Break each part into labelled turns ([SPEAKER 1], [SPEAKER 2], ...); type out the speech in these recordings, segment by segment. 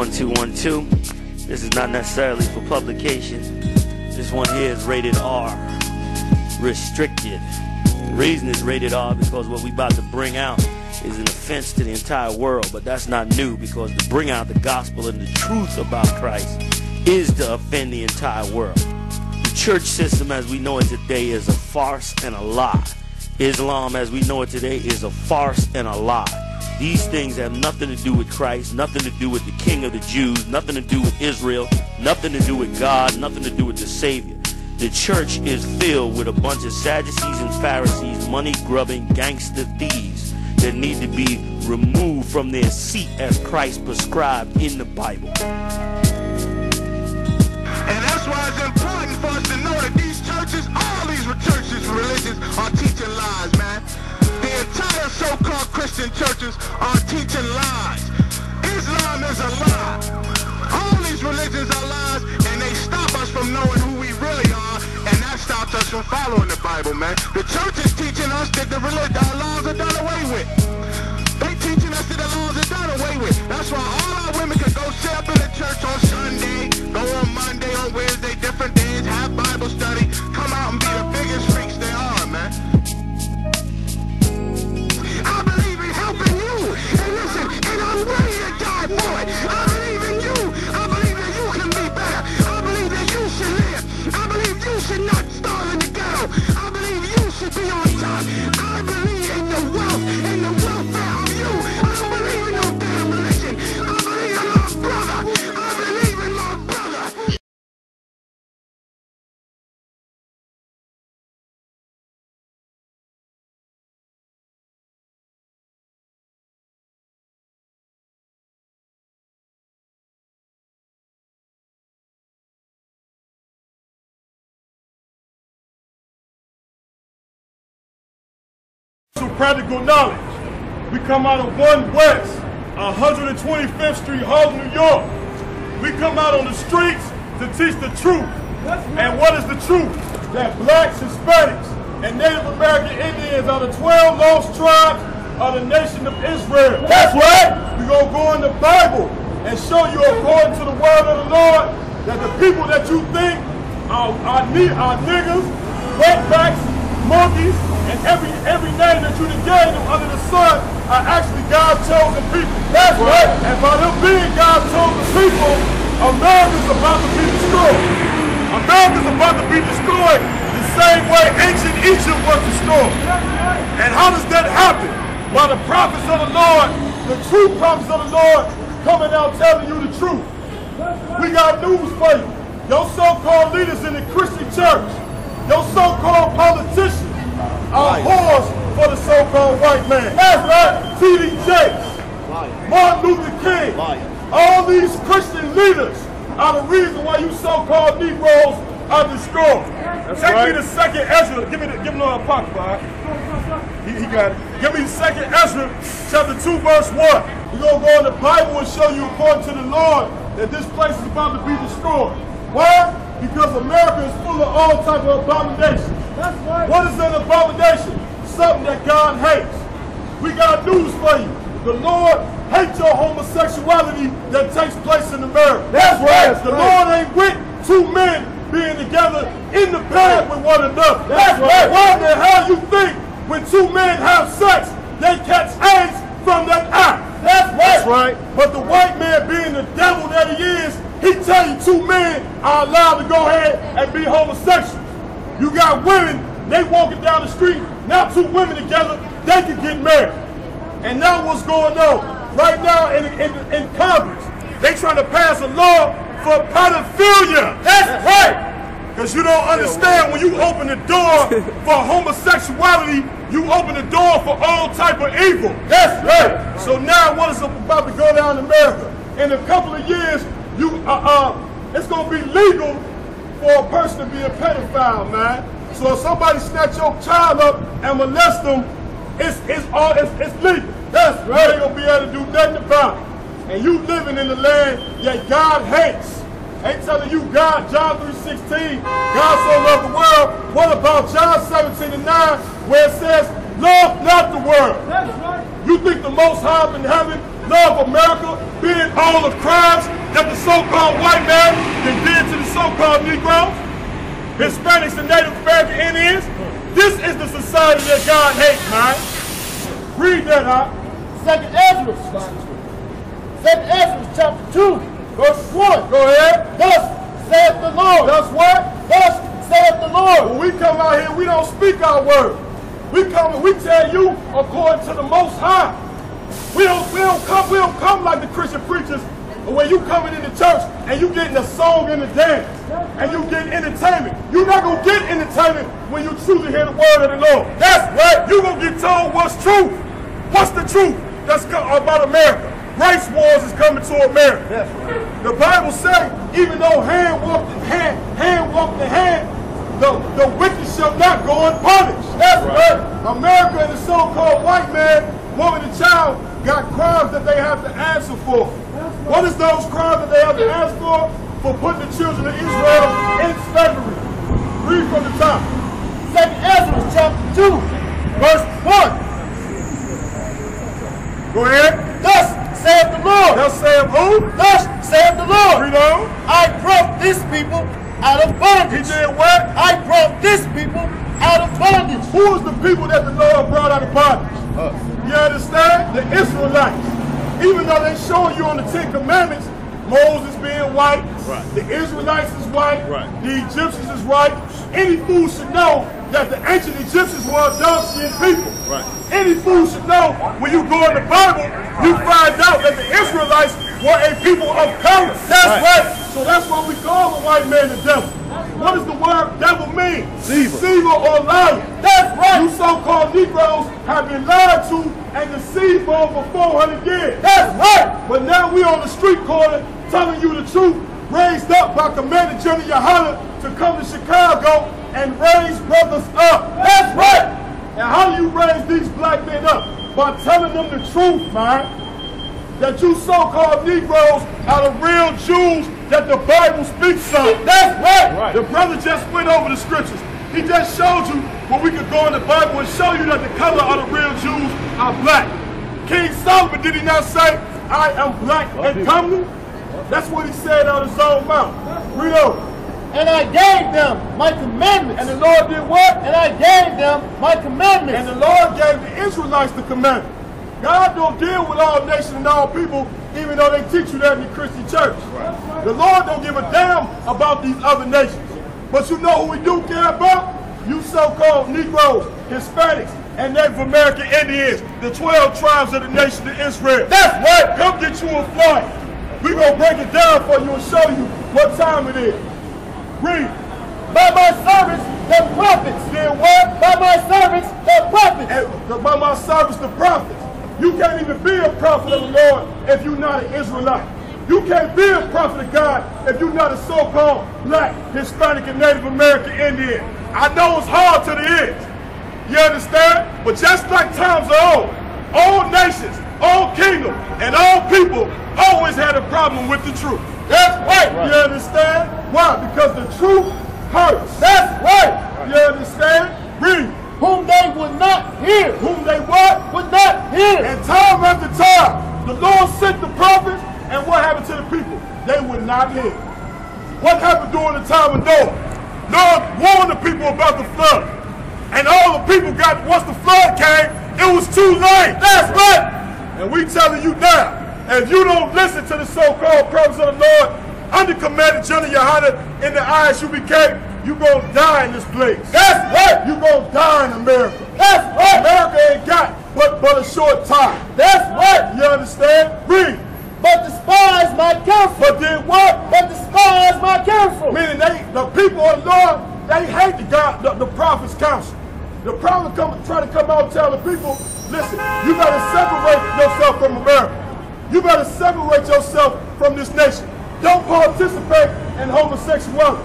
[SPEAKER 1] 1212. This is not necessarily for publication. This one here is rated R, restricted. The reason it's rated R because what we about to bring out is an offense to the entire world, but that's not new, because to bring out the gospel and the truth about Christ is to offend the entire world. The church system as we know it today is a farce and a lie. Islam as we know it today is a farce and a lie. These things have nothing to do with Christ, nothing to do with the King of the Jews, nothing to do with Israel, nothing to do with God, nothing to do with the Savior. The church is filled with a bunch of Sadducees and Pharisees, money-grubbing gangster thieves that need to be removed from their seat as Christ prescribed in the Bible.
[SPEAKER 2] And that's why it's important for us to know that these churches, all these churches, religions, are teaching lies, man. The entire so-called Christian churches are teaching lies. Islam is a lie. All these religions are lies, and they stop us from knowing who we really are, and that stops us from following the Bible, man. The church is teaching us that the laws are done away with. They teaching us that the laws are done away with. That's why all our women can go sit up in the church on Sunday, go on Monday, on Wednesday, different days, have Bible study, come out and be the biggest freaks they are, man. I believe in helping you, and listen, and I'm ready to die for it. I believe in you. I believe that you can be better. I believe that you should live. I believe you should not starve in the ghetto. I believe you should be on top. I believe in the wealth and the welfare of you. I don't believe in no damn religion. I believe in my brother. I believe in my brother.
[SPEAKER 3] Practical knowledge. We come out of 1 West, 125th Street, Harlem, New York. We come out on the streets to teach the truth. And what is the truth? That blacks, Hispanics, and Native American Indians are the 12 lost tribes of the nation of Israel. That's right. We're going to go in the Bible and show you, according to the word of the Lord, that the people that you think are niggas, wetbacks, monkeys, and every name that you gave them under the sun are actually God's chosen people. That's right. And by them being God's chosen people, America's about to be destroyed. America's about to be destroyed the same way ancient Egypt was destroyed. And how does that happen? By the prophets of the Lord, the true prophets of the Lord, coming out telling you the truth. We got news for you. Your so-called leaders in the Christian church, your so-called politicians, are whores for the so-called white man. That's right. T.D. Jakes, Martin Luther King, all these Christian leaders are the reason why you so-called Negroes are destroyed. Take me to 2nd Ezra. Give me the pocket, Bob. He got it. Give me 2nd Ezra, chapter 2, verse 1. We're going to go in the Bible and show you, according to the Lord, that this place is about to be destroyed. Why? Because America is full of all types of abominations. That's right. What is an abomination? Something that God hates. We got news for you. The Lord hates your homosexuality that takes place in America. That's right. The Lord ain't with 2 men being together in the bed with one another. That's right. Why the hell you think when 2 men have sex, they catch AIDS from that act? That's right. That's right. But the white man, being the devil that he is, he tell you 2 men are allowed to go ahead and be homosexual. You got women, they walking down the street, now 2 women together, they can get married. And now what's going on? Right now in Congress, they trying to pass a law for pedophilia. That's right. Because you don't understand, when you open the door for homosexuality, you open the door for all type of evil. That's right. So now what is about to go down in America? In a couple of years, it's going to be legal for a person to be a pedophile, man. So if somebody snatch your child up and molest them, it's legal. That's right. You ain't going to be able to do nothing about it. And you living in the land that God hates. Ain't telling you God, John 3:16, God so loved the world. What about John 17:9, where it says, love not the world? That's right. You think the Most High up in heaven love America, being all the crimes that the so-called white man did to the so-called Negroes, Hispanics and Native American Indians. This is the society that God hates, man. Read that out.
[SPEAKER 4] 2nd Ezra chapter 2, verse 1.
[SPEAKER 3] Go ahead.
[SPEAKER 4] Thus saith the Lord.
[SPEAKER 3] That's what?
[SPEAKER 4] Thus saith the Lord.
[SPEAKER 3] When we come out here, we don't speak our word. We come and we tell you according to the Most High. We don't come like the Christian preachers. When you coming into church and you getting a song and a dance and you getting entertainment, you're not gonna get entertainment when you truly hear the word of the Lord. That's right. You gonna get told what's true. What's the truth that's about America? Race wars is coming to America. That's right. The Bible says, even though hand walked in hand, the wicked shall not go unpunished. That's right. America and the so-called white man, woman, and child got crimes that they have to answer for. What is those crimes that they have to answer for? For putting the children of Israel in slavery. Read from the top.
[SPEAKER 4] 2nd Ezra chapter 2, verse 1.
[SPEAKER 3] Go ahead.
[SPEAKER 4] Thus saith the Lord.
[SPEAKER 3] Thus saith who?
[SPEAKER 4] Thus saith the Lord.
[SPEAKER 3] Read on.
[SPEAKER 4] I brought this people out of bondage.
[SPEAKER 3] He did what?
[SPEAKER 4] I brought this people out of bondage.
[SPEAKER 3] Who is the people that the Lord brought out of bondage? You understand? The Israelites. Even though they showing you on the 10 Commandments, Moses being white, right. The Israelites is white, right. The Egyptians is white. Any fool should know that the ancient Egyptians were dark-skinned people. Right. Any fool should know when you go in the Bible, you find out that the Israelites were a people of color. That's right. So that's why we call the white man the devil. What does the word devil mean? Deceiver or liar. That's right. You so-called Negroes have been lied to and deceived for over 400 years. That's right. But now we on the street corner telling you the truth, raised up by Commander GEN.YAHANNA to come to Chicago and raise brothers up. That's right. And how do you raise these black men up? By telling them the truth, man. That you so-called Negroes are the real Jews that the Bible speaks of. That's right. The brother just went over the scriptures. He just showed you where we could go in the Bible and show you that the color of the real Jews are black. King Solomon, did he not say, I am black and comely? That's what he said out of his own mouth. Read over.
[SPEAKER 4] And I gave them my commandments.
[SPEAKER 3] And the Lord did what?
[SPEAKER 4] And I gave them my commandments.
[SPEAKER 3] And the Lord gave the Israelites the commandments. God don't deal with all nations and all people, even though they teach you that in the Christian church. Right. The Lord don't give a damn about these other nations. But you know who we do care about? You so-called Negroes, Hispanics, and Native American Indians, the 12 tribes of the nation of Israel. That's right. Come get you a flight. We're going to break it down for you and show you what time it is. Read.
[SPEAKER 4] By my servants, the prophets.
[SPEAKER 3] Then what?
[SPEAKER 4] By my servants, the prophets.
[SPEAKER 3] And by my servants, the prophets. You can't even be a prophet of the Lord if you're not an Israelite. You can't be a prophet of God if you're not a so-called black, Hispanic, and Native American Indian. I know it's hard to the end. You understand? But just like times are old, all nations, all kingdoms, and all people always had a problem with the truth. That's right. You understand? Why? Because the truth hurts. That's right. You understand? Read.
[SPEAKER 4] Whom they would not hear.
[SPEAKER 3] Whom they what?
[SPEAKER 4] Would not hear.
[SPEAKER 3] And time after time, the Lord sent the prophets, and what happened to the people? They would not hear. What happened during the time of Noah? Noah warned the people about the flood. And all the people got, once the flood came, it was too late. That's right. And we telling you now, if you don't listen to the so-called prophets of the Lord, under Commander GEN.YAHANNA in the I.S.U.P.K, you're going to die in this place. That's right. You're going to die in America. That's right. America ain't got but a short time. That's right. You understand? Read.
[SPEAKER 4] But despise my counsel.
[SPEAKER 3] But then what?
[SPEAKER 4] But despise my counsel.
[SPEAKER 3] Meaning the people of the Lord, they hate the prophet's counsel. The prophet try to come out and tell the people, listen, you better separate yourself from America. You better separate yourself from this nation. Don't participate in homosexuality.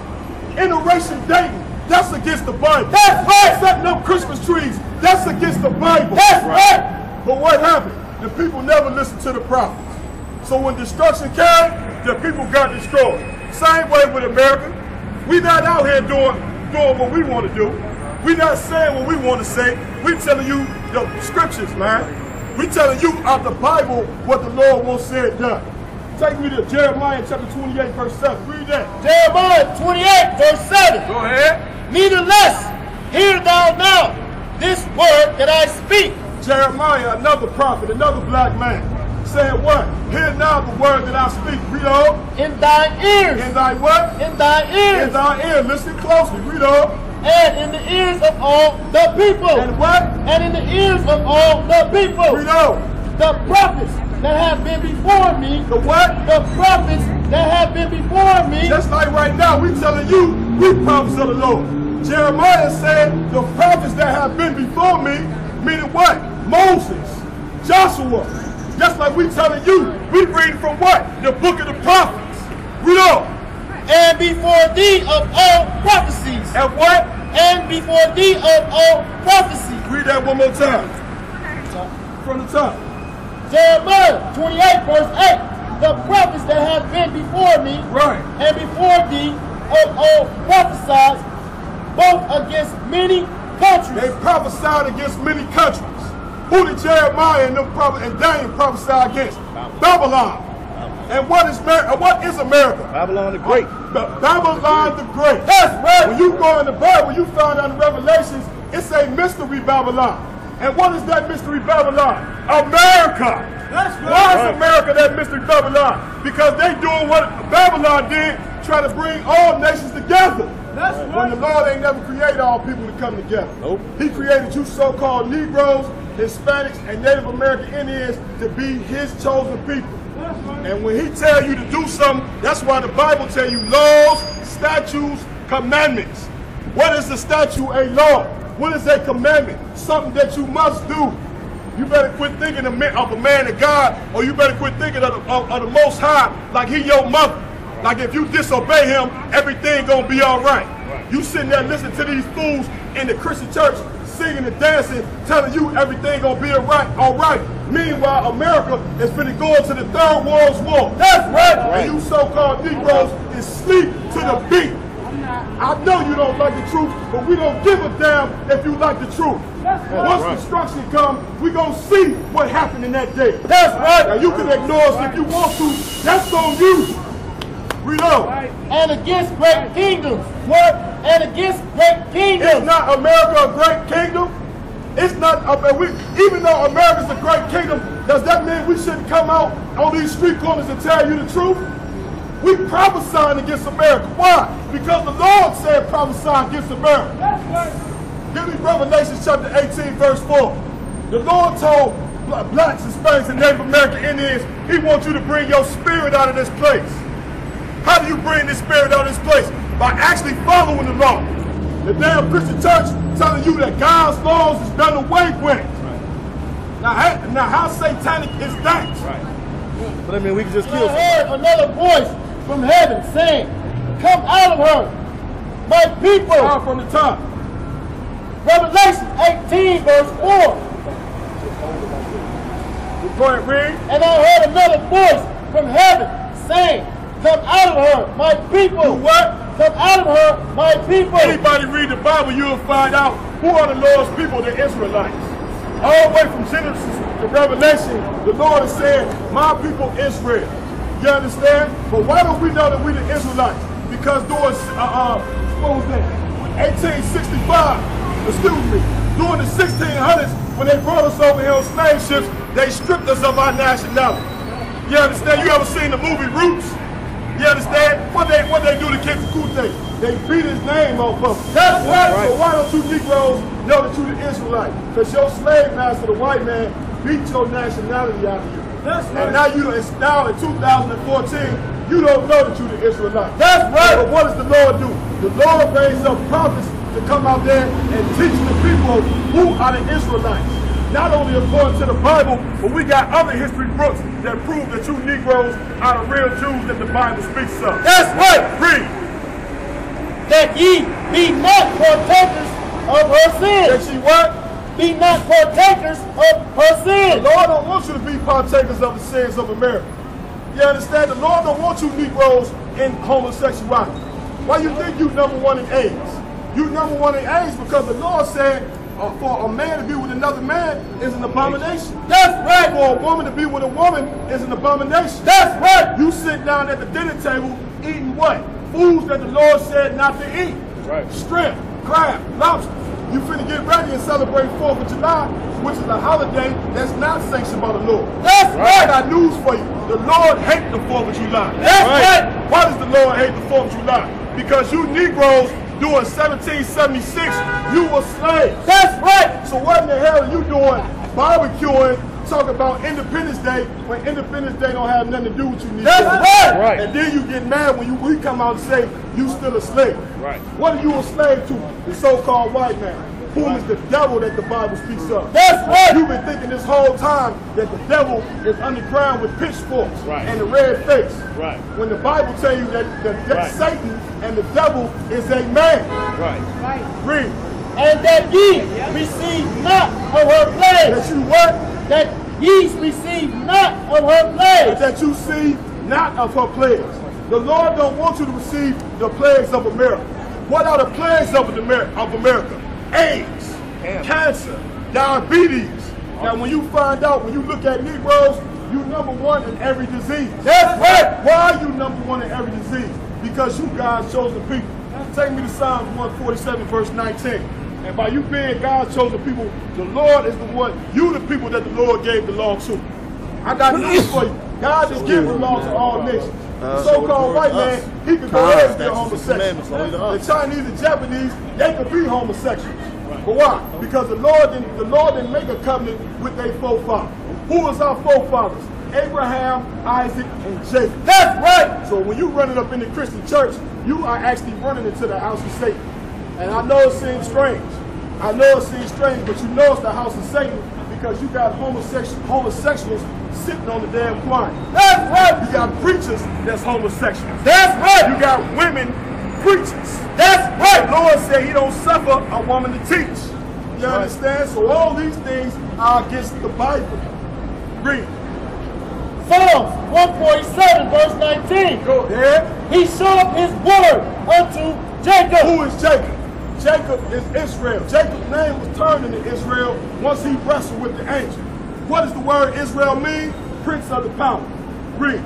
[SPEAKER 3] Interracial dating, that's against the Bible. That's right. Setting up Christmas trees, that's against the Bible. That's right. But what happened? The people never listened to the prophets. So when destruction came, the people got destroyed. Same way with America. We not out here doing what we want to do. We not saying what we want to say. We telling you the scriptures, man. We telling you out the Bible what the Lord wants said done. Take me to Jeremiah chapter 28, verse 7. Read that.
[SPEAKER 4] Jeremiah 28, verse 7.
[SPEAKER 3] Go ahead.
[SPEAKER 4] Nevertheless, hear thou now this word that I speak.
[SPEAKER 3] Jeremiah, another prophet, another black man, said what? Hear now the word that I speak. Read on.
[SPEAKER 4] In thine ears.
[SPEAKER 3] In thy what?
[SPEAKER 4] In thine ears.
[SPEAKER 3] In thy ear. Listen closely. Read on.
[SPEAKER 4] And in the ears of all the people.
[SPEAKER 3] And what?
[SPEAKER 4] And in the ears of all the people.
[SPEAKER 3] Read on.
[SPEAKER 4] The prophets that have been before me.
[SPEAKER 3] The what?
[SPEAKER 4] The prophets that have been before me.
[SPEAKER 3] Just like right now, we telling you, we prophets of the Lord. Jeremiah said, the prophets that have been before me, meaning what? Moses, Joshua. Just like we telling you, we reading from what? The book of the prophets. Read on.
[SPEAKER 4] And before thee of all prophecies.
[SPEAKER 3] And what?
[SPEAKER 4] And before thee of all prophecies.
[SPEAKER 3] Read that one more time. From the top.
[SPEAKER 4] Jeremiah 28, verse 8. The prophets that have been before me.
[SPEAKER 3] Right.
[SPEAKER 4] And before thee of all prophesied, both against many countries.
[SPEAKER 3] They prophesied against many countries. Who did Jeremiah and Daniel prophesy against? Babylon. And what is America?
[SPEAKER 5] Babylon the Great.
[SPEAKER 3] Babylon the Great.
[SPEAKER 4] That's right.
[SPEAKER 3] When you go in the Bible, you find out in Revelations, it's a mystery Babylon. And what is that mystery Babylon? America.
[SPEAKER 4] That's right.
[SPEAKER 3] Why is America that mystery Babylon? Because they doing what Babylon did, trying to bring all nations together.
[SPEAKER 4] That's
[SPEAKER 3] When the Lord ain't never created all people to come together.
[SPEAKER 5] Nope.
[SPEAKER 3] He created you so-called Negroes, Hispanics, and Native American Indians to be his chosen people. And when he tell you to do something, that's why the Bible tell you laws, statutes, commandments. What is a statute? A law. What is a commandment? Something that you must do. You better quit thinking of a man of God, or you better quit thinking of the Most High like he your mother. Like if you disobey him, everything gonna be all right. You sitting there listening to these fools in the Christian church singing and dancing, telling you everything gonna be all right. Meanwhile, America is finna go into the Third World War. That's right. And you so-called Negroes is sleep to the beat. I know you don't like the truth, but we don't give a damn if you like the truth. Once destruction comes, we gonna see what happened in that day. That's right. Now you can ignore us if you want to. That's on you. Read on.
[SPEAKER 4] And against great kingdoms. What? And against great kingdoms.
[SPEAKER 3] Is not America a great kingdom? It's not. Even though America's a great kingdom, does that mean we shouldn't come out on these street corners and tell you the truth? We prophesying against America. Why? Because the Lord said prophesy against America.
[SPEAKER 4] That's right.
[SPEAKER 3] Give me Revelation chapter 18, verse 4. The Lord told blacks, Hispanics, and Native American Indians, he wants you to bring your spirit out of this place. How do you bring this spirit out of this place? By actually following the law. The damn Christian church telling you that God's laws is done away with. Right. Now how satanic is that?
[SPEAKER 5] Right. But I mean, we can just kill
[SPEAKER 4] I heard another voice from heaven saying, come out of her, my people.
[SPEAKER 3] Out from the top.
[SPEAKER 4] Revelation 18, verse 4.
[SPEAKER 3] Go ahead, read.
[SPEAKER 4] And I heard another voice from heaven saying, come out of her, my people.
[SPEAKER 3] Do what?
[SPEAKER 4] Come out of her, my people.
[SPEAKER 3] Anybody read the Bible, you'll find out who are the Lord's people, the Israelites. All the way from Genesis to Revelation, the Lord has said, my people Israel. You understand? But why don't we know that we the Israelites? Because during, what was that? 1865, excuse me, during the 1600s, when they brought us over here on slave ships, they stripped us of our nationality. You understand? You ever seen the movie Roots? You understand? What they do to King Kute? They beat his name off of him. That's right. So why don't you Negroes know that you the Israelite? Because your slave master, the white man, beat your nationality out of you. That's right. And now in 2014, you don't know that you the Israelite. That's right. But what does the Lord do? The Lord raised up prophets to come out there and teach the people who are the Israelites. Not only according to the Bible, but we got other history books that prove that you Negroes are the real Jews that the Bible speaks of.
[SPEAKER 4] That's right.
[SPEAKER 3] Read.
[SPEAKER 4] That ye be not partakers of her sins.
[SPEAKER 3] That she what?
[SPEAKER 4] Be not partakers of her
[SPEAKER 3] The
[SPEAKER 4] sins.
[SPEAKER 3] Lord don't want you to be partakers of the sins of America. You understand? The Lord don't want you Negroes in homosexuality. Why you think you number one in AIDS? You number one in AIDS because the Lord said For a man to be with another man is an abomination.
[SPEAKER 4] That's right.
[SPEAKER 3] For a woman to be with a woman is an abomination.
[SPEAKER 4] That's right.
[SPEAKER 3] You sit down at the dinner table eating what? Foods that the Lord said not to eat.
[SPEAKER 5] Right.
[SPEAKER 3] Shrimp, crab, lobster. You finna get ready and celebrate 4th of July, which is a holiday that's not sanctioned by the Lord.
[SPEAKER 4] That's right.
[SPEAKER 3] I got news for you. The Lord hates the 4th of July.
[SPEAKER 4] That's right.
[SPEAKER 3] Why does the Lord hate the 4th of July? Because you Negroes doing 1776, you were slaves.
[SPEAKER 4] That's right.
[SPEAKER 3] So what in the hell are you doing barbecuing, talking about Independence Day when Independence Day don't have nothing to do with you Negroes?
[SPEAKER 4] That's right.
[SPEAKER 5] Right.
[SPEAKER 3] And then you get mad when we come out and say you still a slave.
[SPEAKER 5] Right.
[SPEAKER 3] What are you a slave to? The so-called white man, whom is the devil that the Bible speaks of.
[SPEAKER 4] That's right.
[SPEAKER 3] You've been thinking this whole time that the devil is underground with pitchforks
[SPEAKER 5] Right.
[SPEAKER 3] and a red face.
[SPEAKER 5] Right.
[SPEAKER 3] When the Bible tells you that
[SPEAKER 5] Right.
[SPEAKER 3] Satan and the devil is a man.
[SPEAKER 5] Right.
[SPEAKER 3] Read.
[SPEAKER 4] And that ye receive not of her plagues.
[SPEAKER 3] That you what?
[SPEAKER 4] That ye receive not of her plagues.
[SPEAKER 3] That you see not of her plagues. The Lord don't want you to receive the plagues of America. What are the plagues of America? AIDS, cancer, diabetes. Now when you find out, when you look at Negroes, you #1 in every disease.
[SPEAKER 4] That's right.
[SPEAKER 3] Why are you #1 in every disease? Because you God's chosen people. Take me to Psalms 147 verse 19. And by you being God's chosen people, the Lord is the one, you the people that the Lord gave the law to. I got news for you. God just gave the law to all nations. The so-called white man, he could go ahead and be a homosexual. The Chinese and Japanese, they could be homosexuals. But why? Because the Lord didn't make a covenant with their forefathers. Who is our forefathers? Abraham, Isaac, and Jacob.
[SPEAKER 4] That's right.
[SPEAKER 3] So when you running up in the Christian church, you are actually running into the house of Satan. And I know it seems strange. But you know it's the house of Satan because you got homosexuals sitting on the damn choir.
[SPEAKER 4] That's right.
[SPEAKER 3] You got preachers that's homosexuals.
[SPEAKER 4] That's right.
[SPEAKER 3] You got women preachers.
[SPEAKER 4] That's right.
[SPEAKER 3] The Lord said he don't suffer a woman to teach. You understand? So all these things are against the Bible. Read.
[SPEAKER 4] Psalms 147 verse 19.
[SPEAKER 3] Go ahead.
[SPEAKER 4] He showed his word unto Jacob.
[SPEAKER 3] Who is Jacob? Jacob is Israel. Jacob's name was turned into Israel once he wrestled with the angel. What does the word Israel mean? Prince of the power. Read.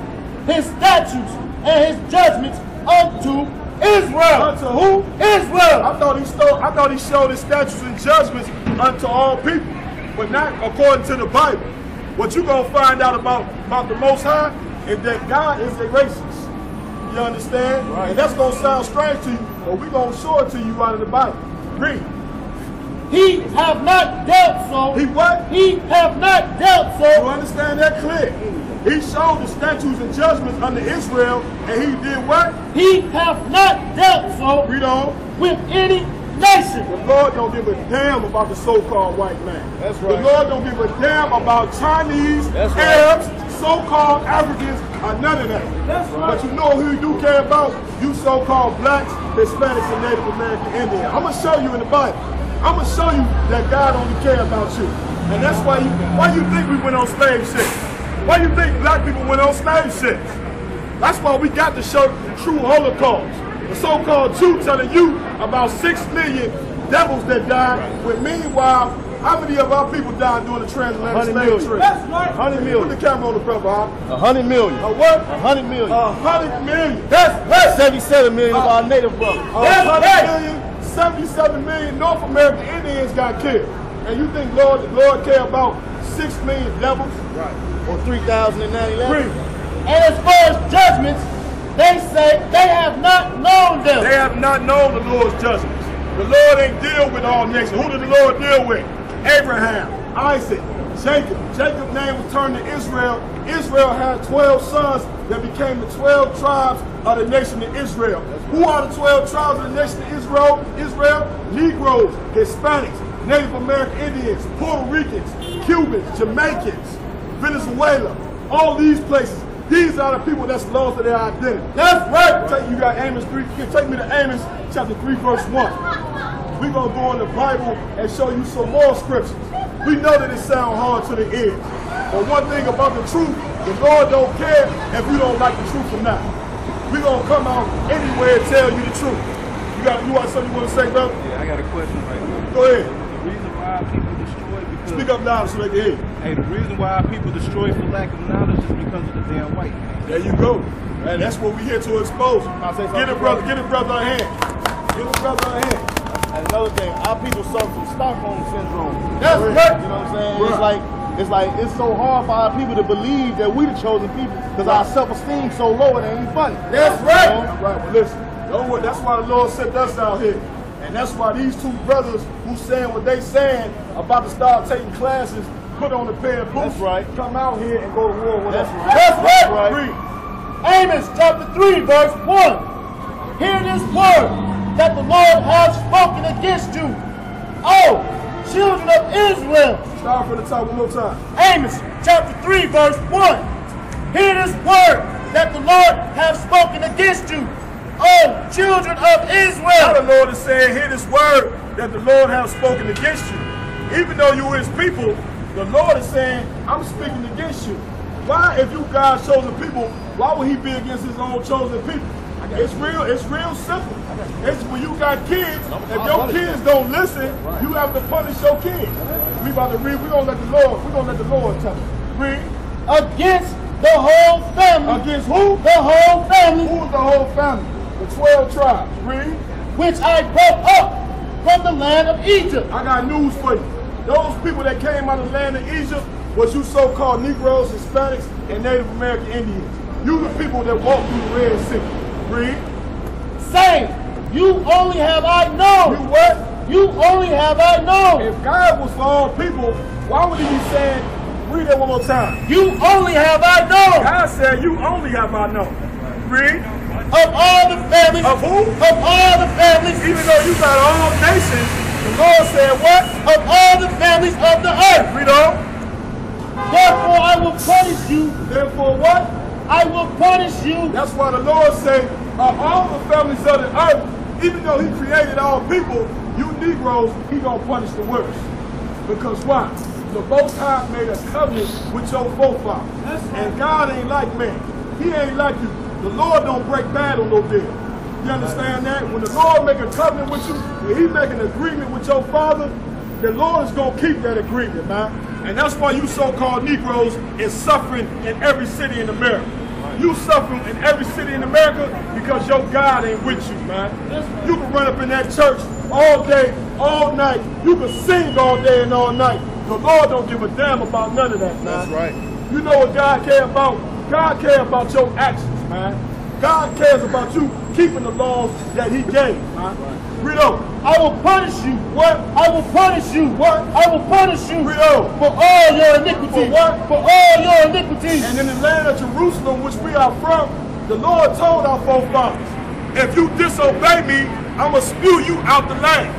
[SPEAKER 4] His statutes and his judgments unto Israel.
[SPEAKER 3] Unto who?
[SPEAKER 4] Israel.
[SPEAKER 3] I thought he showed his statutes and judgments unto all people, but not according to the Bible. What you're going to find out about the Most High is that God is a racist. You understand? Right. And that's going to sound strange to you, but we're going to show it to you out of the Bible. Read.
[SPEAKER 4] He have not dealt so.
[SPEAKER 3] He what?
[SPEAKER 4] He have not dealt so.
[SPEAKER 3] You understand that clear? He showed the statutes and judgments under Israel, and he did what?
[SPEAKER 4] He have not dealt so.
[SPEAKER 3] Read on.
[SPEAKER 4] With any nation.
[SPEAKER 3] The Lord don't give a damn about the so-called white man.
[SPEAKER 5] That's right.
[SPEAKER 3] The Lord don't give a damn about Chinese,
[SPEAKER 5] That's right.
[SPEAKER 3] Arabs, so-called Africans, or none of that.
[SPEAKER 4] That's right.
[SPEAKER 3] But you know who you do care about? You so-called blacks, Hispanics, and Native American Indians. I'm going to show you in the Bible. I'm going to show you that God only cares about you. And that's why you think we went on slave ships? Why you think black people went on slave ships? That's why we got to show the true Holocaust. The so-called Jew telling you about 6 million devils that died, when meanwhile, how many of our people died during the transatlantic slave trade?
[SPEAKER 4] That's right.
[SPEAKER 5] 100 million.
[SPEAKER 3] Put the camera on the brother, huh?
[SPEAKER 5] 100 million.
[SPEAKER 3] A what?
[SPEAKER 5] 100 million.
[SPEAKER 3] 100 million.
[SPEAKER 5] That's right. 77 million of our native brothers.
[SPEAKER 3] 100 million, 77 million North American Indians got killed. And you think the Lord care about 6 million devils?
[SPEAKER 5] Right. Or 3,000 in 9/11.
[SPEAKER 4] And as far as judgments, they say they have not known them.
[SPEAKER 3] They have not known the Lord's judgments. The Lord ain't deal with all nations. Who did the Lord deal with? Abraham, Isaac, Jacob. Jacob's name was turned to Israel. Israel had 12 sons that became the 12 tribes of the nation of Israel. Who are the 12 tribes of the nation of Israel? Negroes, Hispanics, Native American Indians, Puerto Ricans, Cubans, Jamaicans, Venezuela, all these places. These are the people that's lost to their identity. That's right. You got Amos 3. Take me to Amos chapter 3, verse 1. We're going to go in the Bible and show you some more scriptures. We know that it sounds hard to the ear. But one thing about the truth, the Lord don't care if you don't like the truth or not. We're going to come out anywhere and tell you the truth. You got something you want to say, brother?
[SPEAKER 6] Yeah, I got a question right now.
[SPEAKER 3] Go ahead.
[SPEAKER 6] The reason why why our people destroy because...
[SPEAKER 3] Speak up louder so they can hear you.
[SPEAKER 6] Hey, the reason why our people destroy for lack of knowledge is because of the damn white man.
[SPEAKER 3] There you go. And that's what we here to expose. Get it, brother. Get it, brother, a hand. Get it, brother, a hand.
[SPEAKER 5] And another thing, our people suffer from Stockholm syndrome.
[SPEAKER 3] That's right.
[SPEAKER 5] You know what I'm saying?
[SPEAKER 3] Right.
[SPEAKER 5] It's so hard for our people to believe that we the chosen people because our self-esteem so low it ain't funny.
[SPEAKER 3] That's right. You know? Right. Well, listen. That's why the Lord sent us out here. And that's why these two brothers who saying what they saying about to start taking classes, put on the pair of boots, come out here and go to war with us.
[SPEAKER 4] That's right. Amos chapter 3, verse 1. Hear this word that the Lord has spoken against you, O children of Israel.
[SPEAKER 3] Start from the top one more time.
[SPEAKER 4] Amos chapter 3, verse 1. Hear this word that the Lord has spoken against you, O children of Israel.
[SPEAKER 3] Now the Lord is saying, hear this word that the Lord has spoken against you. Even though you his people, the Lord is saying, I'm speaking against you. Why, if you God's chosen people, why would he be against his own chosen people? It's real simple. It's when you got kids, if your kids don't listen, you have to punish your kids. We about to read, we're gonna let the Lord tell us. Read.
[SPEAKER 4] Against the whole family.
[SPEAKER 3] Against who?
[SPEAKER 4] The whole family.
[SPEAKER 3] Who is the whole family? The 12 tribes. Read.
[SPEAKER 4] Which I brought up from the land of Egypt.
[SPEAKER 3] I got news for you. Those people that came out of the land of Egypt was you so-called Negroes, Hispanics, and Native American Indians. You the people that walked through the Red Sea. Read.
[SPEAKER 4] Saying, you only have I known.
[SPEAKER 3] You what?
[SPEAKER 4] You only have I known.
[SPEAKER 3] If God was for all people, why would he be saying, read that one more time.
[SPEAKER 4] You only have I known.
[SPEAKER 3] God said, you only have I known. Read.
[SPEAKER 4] Of all the families.
[SPEAKER 3] Of who?
[SPEAKER 4] Of all the families.
[SPEAKER 3] Even though you got all nations, the Lord said what?
[SPEAKER 4] Of all the families of the earth.
[SPEAKER 3] Read on.
[SPEAKER 4] Therefore I will punish you.
[SPEAKER 3] Therefore what?
[SPEAKER 4] I will punish you.
[SPEAKER 3] That's why the Lord said, of all the families of the earth, even though he created all people, you Negroes, he gonna punish the worst. Because why? The Most High made a covenant with your forefathers. And God ain't like man. He ain't like you. The Lord don't break bad on no deal. You understand that? When the Lord make a covenant with you, when he make an agreement with your father, the Lord is going to keep that agreement, man. And that's why you so-called Negroes is suffering in every city in America. You suffering in every city in America because your God ain't with you, man. You can run up in that church all day, all night. You can sing all day and all night. The Lord don't give a damn about none of that, man.
[SPEAKER 5] That's right.
[SPEAKER 3] You know what God cares about? God cares about your actions, man. God cares about you keeping the laws that he gave, man. Read over.
[SPEAKER 4] I will punish you.
[SPEAKER 3] What?
[SPEAKER 4] I will punish you.
[SPEAKER 3] What?
[SPEAKER 4] I will punish you.
[SPEAKER 3] Read over.
[SPEAKER 4] For all your iniquities.
[SPEAKER 3] For what?
[SPEAKER 4] For all your iniquities.
[SPEAKER 3] And in the land of Jerusalem, which we are from, the Lord told our forefathers, if you disobey me, I'm going to spew you out the land.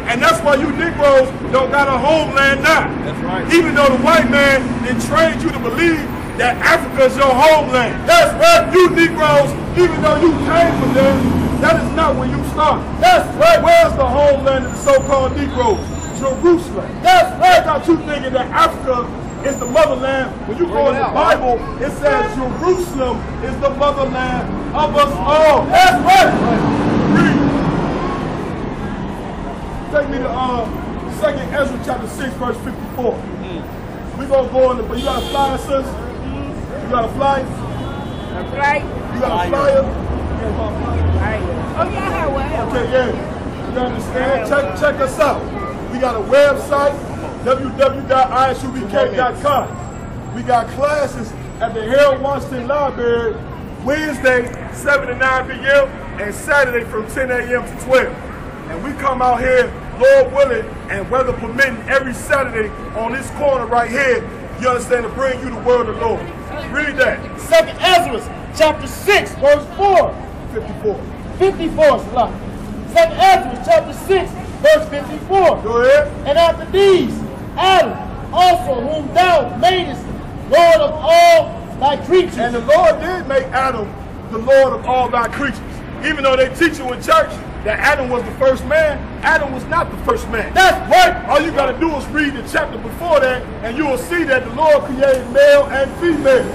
[SPEAKER 3] And that's why you Negroes don't got a homeland now. That's right. Even though the white man then trained you to believe that Africa is your homeland. That's right. You Negroes, even though you came from there, that is not where you start. That's right. Where's the homeland of the so-called Negroes? Jerusalem. That's right. Got you thinking that Africa is the motherland. When you go in the Bible, it says Jerusalem is the motherland of us all. That's right. Read. Take me to 2nd Ezra chapter 6, verse 54. We're going to go in the, you got a flyer, sis? You got a flyer?
[SPEAKER 7] A flyer?
[SPEAKER 3] You got a flyer?
[SPEAKER 7] Oh, yeah, I have one.
[SPEAKER 3] Okay, yeah. You understand? Check us out. We got a website, www.I.S.U.P.K.com. We got classes at the Harold Washington Library Wednesday, 7 to 9 p.m. and Saturday from 10 a.m. to 12. And we come out here, Lord willing, and weather permitting, every Saturday on this corner right here, you understand, to bring you the word of the Lord. Read that.
[SPEAKER 4] 2nd Ezra, chapter 6, verse 4.
[SPEAKER 3] 54.
[SPEAKER 4] 54, Salah. 2nd Ezra, chapter 6, verse 54.
[SPEAKER 3] Go ahead.
[SPEAKER 4] And after these, Adam, also whom thou madest Lord of all thy creatures.
[SPEAKER 3] And the Lord did make Adam the Lord of all thy creatures. Even though they teach you in church that Adam was the first man, Adam was not the first man.
[SPEAKER 4] That's right.
[SPEAKER 3] All you got to do is read the chapter before that, and you will see that the Lord created male and female.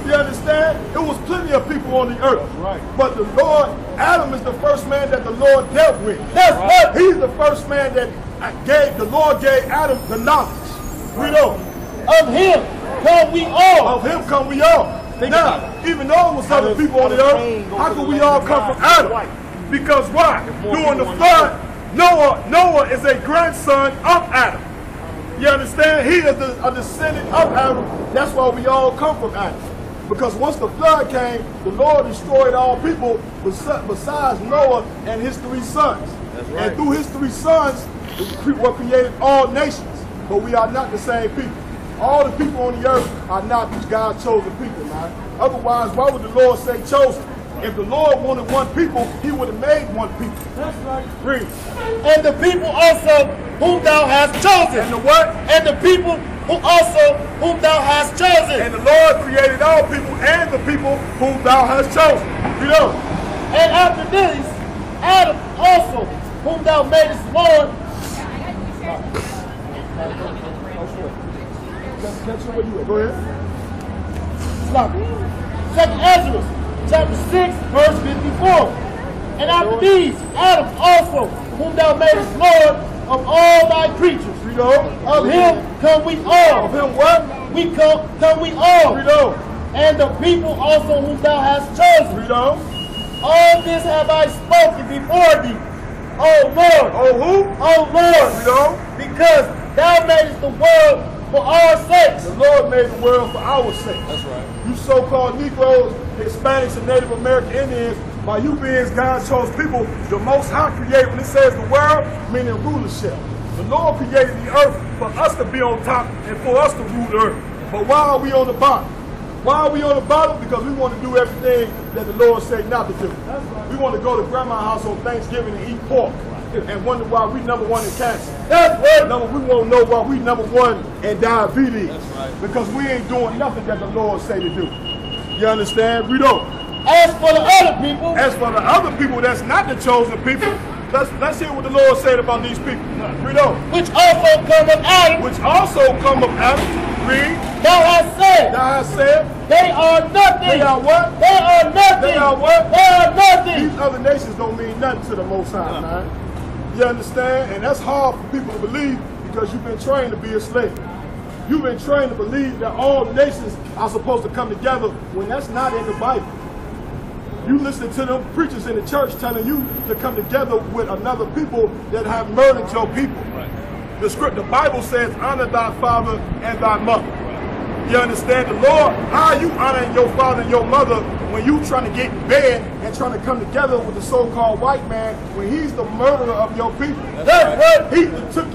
[SPEAKER 3] You understand? It was plenty of people on the earth. Right. But the Lord, Adam is the first man that the Lord dealt with. That's right. He's the first man that the Lord gave Adam the knowledge. Read on.
[SPEAKER 4] Of him come we all.
[SPEAKER 3] Of him come we all. Now, even though it was other people on the earth, how could we all come from Adam? Because why? During the flood, Noah is a grandson of Adam. You understand? He is a descendant of Adam. That's why we all come from Adam. Because once the flood came, the Lord destroyed all people besides Noah and his 3 sons. That's right. And through his 3 sons, were created all nations. But we are not the same people. All the people on the earth are not God's chosen people, man. Otherwise, why would the Lord say chosen? If the Lord wanted one people, he would have made one people.
[SPEAKER 4] That's right.
[SPEAKER 3] Read.
[SPEAKER 4] And the people also whom thou hast chosen.
[SPEAKER 3] And the what?
[SPEAKER 4] And the people who also whom thou hast chosen.
[SPEAKER 3] And the Lord created all people and the people whom thou hast chosen. You know.
[SPEAKER 4] And after this, Adam also, whom thou madest Lord.
[SPEAKER 3] Go ahead.
[SPEAKER 4] Stop. 2nd Ezra, chapter 6, verse 54. And after these, Adam also, whom thou madest Lord of all thy creatures.
[SPEAKER 3] Read on.
[SPEAKER 4] Of him come we all.
[SPEAKER 3] Of him what?
[SPEAKER 4] We come we all.
[SPEAKER 3] Read on.
[SPEAKER 4] And the people also whom thou hast chosen.
[SPEAKER 3] Read on.
[SPEAKER 4] All this have I spoken before thee, O Lord.
[SPEAKER 3] Oh who?
[SPEAKER 4] O Lord.
[SPEAKER 3] Read on.
[SPEAKER 4] Because thou madest the world for our sakes.
[SPEAKER 3] The Lord made the world for our sake. That's right. You so-called Negroes, Hispanics, and Native American Indians, by you being God's chosen people, the Most High created, when it says the world, meaning rulership. The Lord created the earth for us to be on top and for us to rule the earth. But why are we on the bottom? Why are we on the bottom? Because we want to do everything that the Lord said not to do. Right. We want to go to grandma's house on Thanksgiving and eat pork and wonder why we number 1 in cancer.
[SPEAKER 4] That's right.
[SPEAKER 3] We want to know why we number 1 in diabetes. That's right. Because we ain't doing nothing that the Lord say to do. You understand? We don't.
[SPEAKER 4] As for the other people.
[SPEAKER 3] As for the other people that's not the chosen people, let's hear what the Lord said about these people. Read on.
[SPEAKER 4] Which also come of Adam.
[SPEAKER 3] Which also come of Adam. Read.
[SPEAKER 4] Thou hast said.
[SPEAKER 3] Thou hast said.
[SPEAKER 4] They are nothing.
[SPEAKER 3] They are what?
[SPEAKER 4] They are nothing.
[SPEAKER 3] They are what?
[SPEAKER 4] They are nothing.
[SPEAKER 3] These other nations don't mean nothing to the Most High, man. You understand? And that's hard for people to believe because you've been trained to be a slave. You've been trained to believe that all nations are supposed to come together when that's not in the Bible. You listen to them preachers in the church telling you to come together with another people that have murdered your people. Right. The Bible says, honor thy father and thy mother. You understand? The Lord, how are you honoring your father and your mother when you trying to get in bed and trying to come together with the so-called white man when he's the murderer of your people? That's right. He took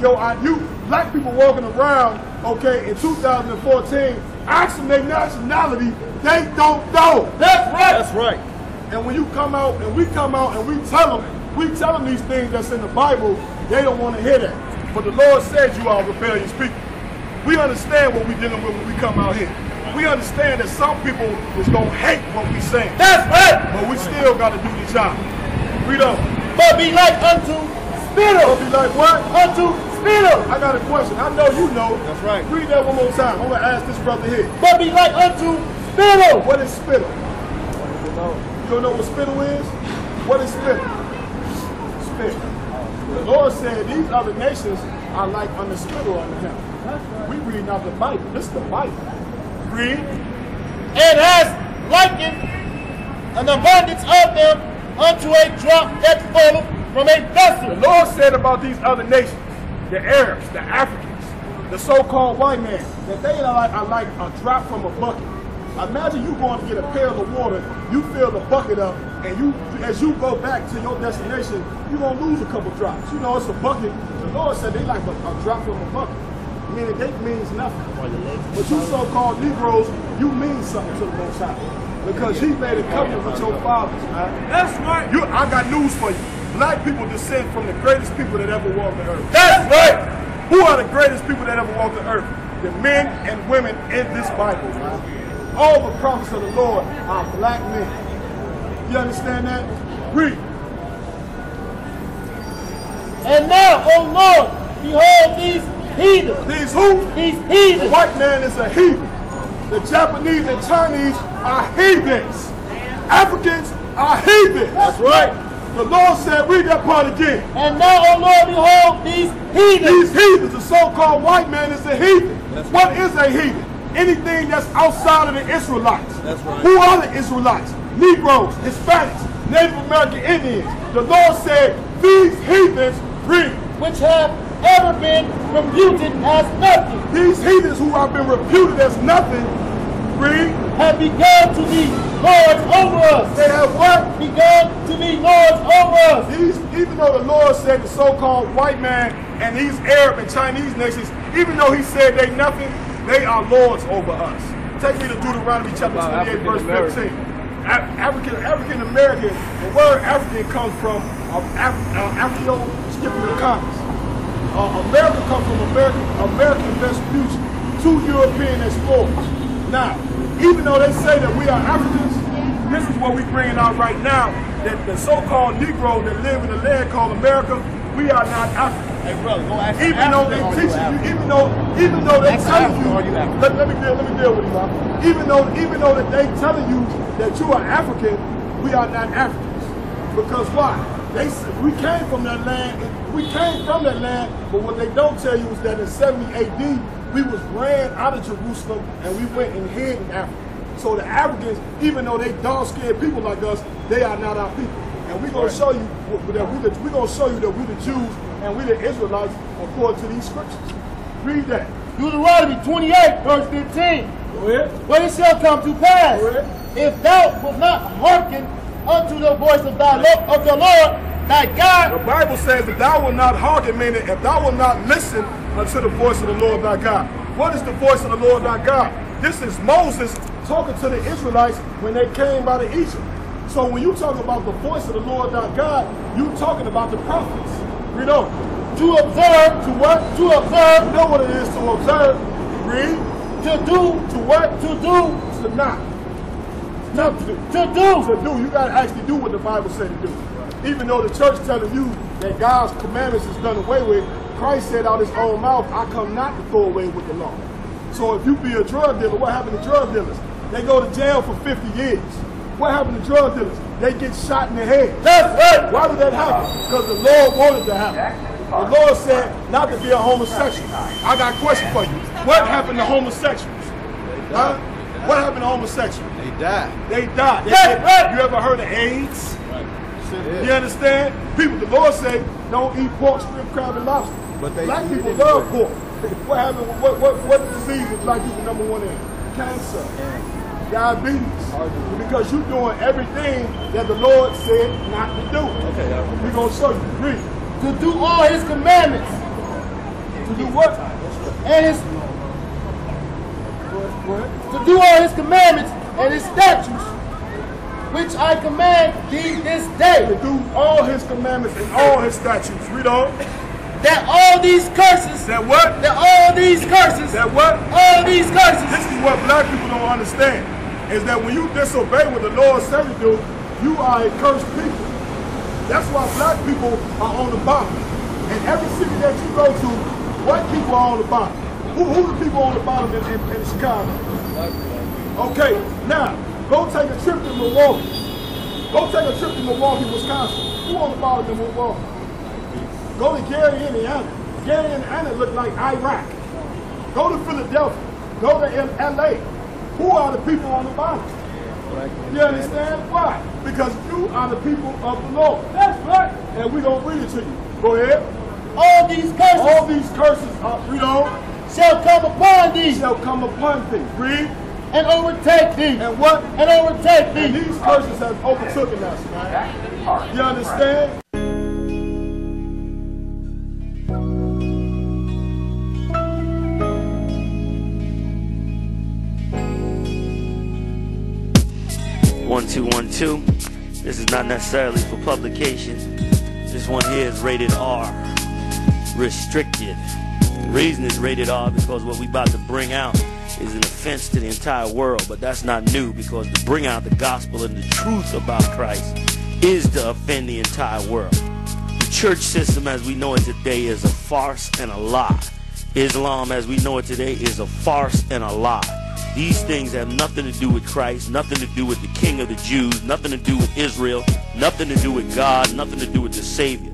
[SPEAKER 3] you black people walking around, okay, in 2014, ask them their nationality, they don't know.
[SPEAKER 4] That's right.
[SPEAKER 3] That's right. And when you come out and we come out and we tell them these things that's in the Bible, they don't want to hear that. But the Lord said you are rebellious people. We understand what we're dealing with when we come out here. We understand that some people is going to hate what we say.
[SPEAKER 4] That's right.
[SPEAKER 3] But we still got to do the job. Read on.
[SPEAKER 4] But be like unto spittle.
[SPEAKER 3] But be like what?
[SPEAKER 4] Unto spittle.
[SPEAKER 3] I got a question. I know you know.
[SPEAKER 6] That's right.
[SPEAKER 3] Read that one more time. I'm going to ask this brother here.
[SPEAKER 4] But be like unto spittle.
[SPEAKER 3] What is spittle? You don't know what spittle is? What is spittle? Spittle. The Lord said these other nations are like under spittle under him. We read out the Bible. This is the Bible. Read.
[SPEAKER 4] And has likened an abundance of them unto a drop that falleth from a vessel.
[SPEAKER 3] The Lord said about these other nations, the Arabs, the Africans, the so-called white man, that they are like a drop from a bucket. Imagine you going to get a pail of water, you fill the bucket up, and as you go back to your destination, you're going to lose a couple drops. You know, it's a bucket. The Lord said they like a drop from a bucket. Meaning they means nothing. But you so-called Negroes, you mean something to the Most High. Because he made a covenant with your fathers, man.
[SPEAKER 4] That's right.
[SPEAKER 3] I got news for you. Black people descend from the greatest people that ever walked the earth.
[SPEAKER 4] That's right.
[SPEAKER 3] Who are the greatest people that ever walked the earth? The men and women in this Bible, man. All the prophets of the Lord are black men. You understand that? Read.
[SPEAKER 4] And now, O Lord, behold these heathens.
[SPEAKER 3] These who?
[SPEAKER 4] These heathens.
[SPEAKER 3] The white man is a heathen. The Japanese and Chinese are heathens. Africans are heathens.
[SPEAKER 4] That's right.
[SPEAKER 3] The Lord said, read that part again.
[SPEAKER 4] And now, O Lord, behold these heathens.
[SPEAKER 3] These heathens, the so-called white man is a heathen. What is a heathen? Anything that's outside of the Israelites.
[SPEAKER 6] That's right.
[SPEAKER 3] Who are the Israelites? Negroes, Hispanics, Native American Indians. The Lord said, these heathens, read,
[SPEAKER 4] which have ever been reputed as nothing.
[SPEAKER 3] these heathens who have been reputed as nothing, read,
[SPEAKER 4] have begun to be lords over us.
[SPEAKER 3] they have what?
[SPEAKER 4] Begun to be lords over us.
[SPEAKER 3] These, even though the Lord said the so-called white man and these Arab and Chinese nations, even though he said they nothing, they are lords over us. Take me to Deuteronomy chapter 28, verse 15. African American, the word African comes from Afro-Scipionics. America comes from American Vespucci, 2 European explorers. Now, even though they say that we are Africans, this is what we bringing out right now, that the so-called Negro that live in the land called America, we are not African.
[SPEAKER 6] Hey, brother, go ask
[SPEAKER 3] Even though they teach you, even though they telling you, let me deal with you, man. Even though that they telling you that you are African, we are not Africans. Because why? We came from that land. But what they don't tell you is that in 70 AD, we was ran out of Jerusalem and we went and hid in Africa. So the Africans, even though they dark-skinned people like us, they are not our people. And we're gonna show you that we the Jews and we the Israelites according to these scriptures. Read that.
[SPEAKER 4] Deuteronomy 28, verse 15.
[SPEAKER 3] Go ahead.
[SPEAKER 4] But it shall come to pass,
[SPEAKER 3] Go ahead.
[SPEAKER 4] if thou wilt not hearken unto the voice of the Lord thy God.
[SPEAKER 3] The Bible says that thou will not hearken, meaning if thou will not listen unto the voice of the Lord thy God. What is the voice of the Lord thy God? This is Moses talking to the Israelites when they came out of Egypt. So when you talk about the voice of the Lord thy God, you talking about the prophets. Read on.
[SPEAKER 4] To observe.
[SPEAKER 3] To what?
[SPEAKER 4] To observe.
[SPEAKER 3] You know what it is to observe. Read.
[SPEAKER 4] To do.
[SPEAKER 3] To what?
[SPEAKER 4] To do.
[SPEAKER 3] To not. Not to do.
[SPEAKER 4] To do.
[SPEAKER 3] To do. You got to actually do what the Bible said to do. Even though the church telling you that God's commandments is done away with, Christ said out his own mouth, I come not to throw away with the law. So if you be a drug dealer, what happened to drug dealers? They go to jail for 50 years. What happened to drug dealers? They get shot in the head.
[SPEAKER 4] That's right.
[SPEAKER 3] Why did that happen? Because the Lord wanted to happen. The Lord said not to be a homosexual. I got a question for you. What happened to homosexuals? Huh? What happened to homosexuals?
[SPEAKER 6] They died.
[SPEAKER 3] They died.
[SPEAKER 4] That's right.
[SPEAKER 3] You ever heard of AIDS? You understand? People, the Lord say, don't eat pork, shrimp, crab, and lobster.
[SPEAKER 6] But they
[SPEAKER 3] black
[SPEAKER 6] eat
[SPEAKER 3] people
[SPEAKER 6] it
[SPEAKER 3] love
[SPEAKER 6] anyway.
[SPEAKER 3] pork. What happened? What disease is black people number one in? Cancer, diabetes. Because you're doing everything that the Lord said not to do.
[SPEAKER 6] Okay,
[SPEAKER 3] We're gonna show you. Read.
[SPEAKER 4] To do all his commandments.
[SPEAKER 3] To do what?
[SPEAKER 4] And his
[SPEAKER 3] What?
[SPEAKER 4] to do all his commandments and his statutes, which I command thee this day.
[SPEAKER 3] To do all his commandments and all his statutes. Read on.
[SPEAKER 4] That all these curses.
[SPEAKER 3] That what?
[SPEAKER 4] That all these curses.
[SPEAKER 3] That what?
[SPEAKER 4] All these curses.
[SPEAKER 3] This is what black people don't understand. Is that when you disobey what the Lord said to do, you are a cursed people. That's why black people are on the bottom. In every city that you go to, white people are on the bottom. Who the people on the bottom in Chicago? Okay, now, go take a trip to Milwaukee. Go take a trip to Milwaukee, Wisconsin. Who on the bottom in Milwaukee? Go to Gary, Indiana. Gary, Indiana look like Iraq. Go to Philadelphia. Go to LA. Who are the people on the bottom? You understand? Why? Because you are the people of the Lord. That's right. And we're going to read it to you. Go ahead.
[SPEAKER 4] All these curses.
[SPEAKER 3] All these curses, read on,
[SPEAKER 4] shall come upon thee.
[SPEAKER 3] shall come upon thee. Read.
[SPEAKER 4] And overtake thee.
[SPEAKER 3] And what?
[SPEAKER 4] And overtake
[SPEAKER 3] And
[SPEAKER 4] thee.
[SPEAKER 3] these curses have overtaken us, man. You understand?
[SPEAKER 1] One, two. This is not necessarily for publication. This one here is rated R. Restricted. The reason it's rated R because what we about to bring out is an offense to the entire world. But that's not new, because to bring out the gospel and the truth about Christ is to offend the entire world. The church system as we know it today is a farce and a lie. Islam as we know it today is a farce and a lie. These things have nothing to do with Christ, nothing to do with the King of the Jews, nothing to do with Israel, nothing to do with God, nothing to do with the Savior.